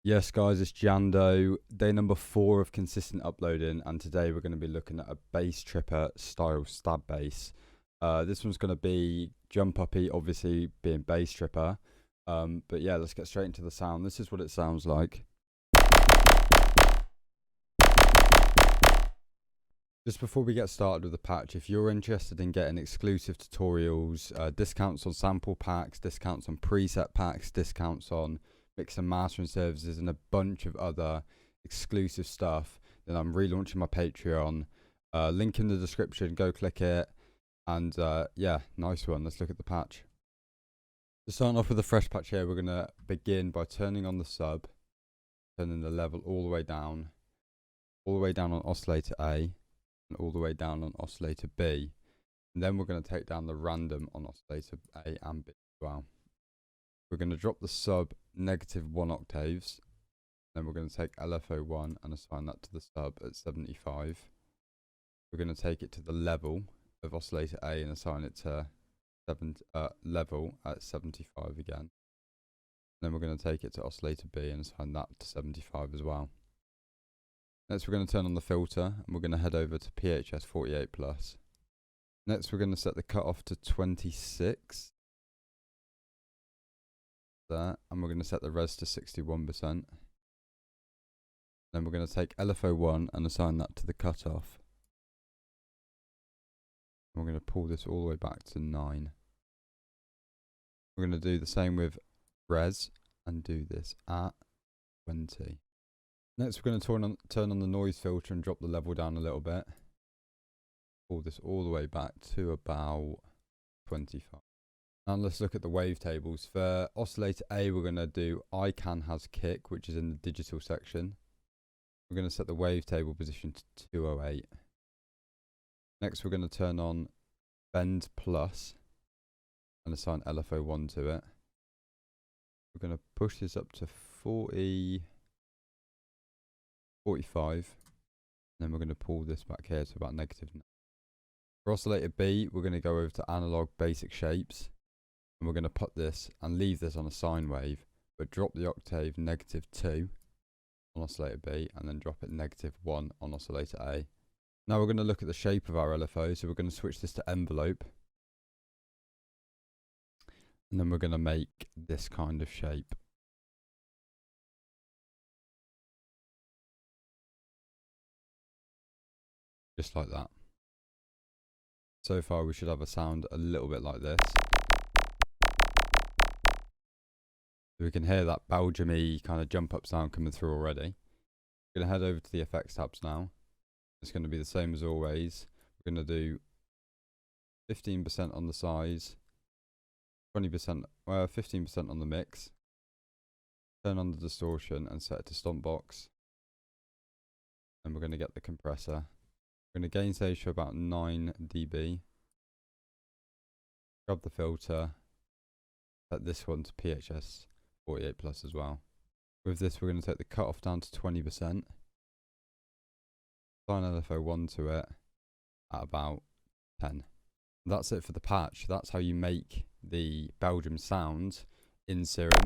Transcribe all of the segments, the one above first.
Yes guys, it's Jando, day number 4 of consistent uploading, and today we're going to be looking at a Basstripper style stab bass. This one's going to be jumpuppy, obviously being Basstripper, but yeah, let's get straight into the sound. This is what it sounds like. Just before we get started with the patch, if you're interested in getting exclusive tutorials, discounts on sample packs, discounts on preset packs, discounts on mix and mastering services, and a bunch of other exclusive stuff, then I'm relaunching my Patreon. Link in the description, go click it, and yeah, nice one. Let's look at the patch. To start off with a fresh patch here, we're going to begin by turning on the sub, turning the level all the way down on oscillator A, and all the way down on oscillator B, and then we're going to take down the random on oscillator A and B as well. We're going to drop the sub -1 octaves, then we're going to take LFO1 and assign that to the sub at 75. We're going to take it to the level of oscillator A and assign it to level at 75 again. Then we're going to take it to oscillator B and assign that to 75 as well. Next we're going to turn on the filter, and we're going to head over to PHS 48+. Next we're going to set the cutoff to 26. There, and we're going to set the res to 61%. Then we're going to take LFO1 and assign that to the cutoff. We're going to pull this all the way back to 9. We're going to do the same with res and do this at 20. Next we're going to turn on the noise filter and drop the level down a little bit. Pull this all the way back to about 25. Now let's look at the wavetables. For oscillator A, we're going to do ICANN has kick, which is in the digital section. We're going to set the wavetable position to 208. Next we're going to turn on bend plus and assign LFO1 to it. We're going to push this up to 45, and then we're going to pull this back here to about -9. For oscillator B, we're going to go over to analog basic shapes, and we're going to put this and leave this on a sine wave, but drop the octave -2 on oscillator B, and then drop it -1 on oscillator A. Now we're going to look at the shape of our LFO, so we're going to switch this to envelope, and then we're going to make this kind of shape. Just like that. So far we should have a sound a little bit like this. So we can hear that Belgium-y kind of jump up sound coming through already. We're going to head over to the effects tabs now. It's going to be the same as always. We're going to do 15% on the size, 15% on the mix. Turn on the distortion and set it to stomp box. And we're going to get the compressor. We're going to gain stage to about 9 dB. Grab the filter. Set this one to PHS 48+ as well. With this, we're going to take the cutoff down to 20%. Assign LFO1 to it at about 10. That's it for the patch. That's how you make the Belgium sound in Serum.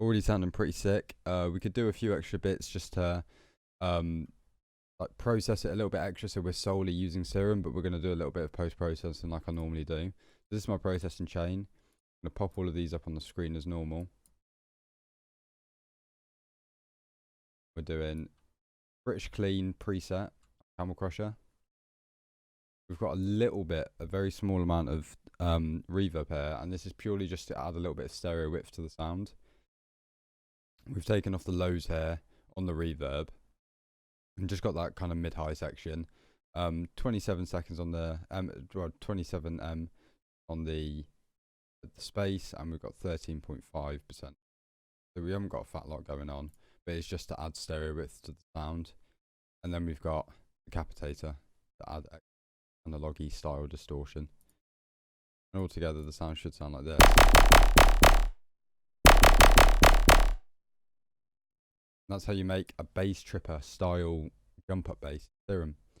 Already sounding pretty sick. We could do a few extra bits just to like process it a little bit extra, so we're solely using Serum, but we're going to do a little bit of post-processing like I normally do. This is my processing chain. I'm going to pop all of these up on the screen as normal. We're doing British Clean preset, Camel Crusher. We've got a very small amount of reverb here, and this is purely just to add a little bit of stereo width to the sound. We've taken off the lows here on the reverb, and just got that kind of mid-high section. 27 seconds on the 27 on the space, and we've got 13.5%. So we haven't got a fat lot going on, but it's just to add stereo width to the sound. And then we've got the capitator to add analogy style distortion. And altogether the sound should sound like this. That's how you make a Basstripper style jump up bass Serum.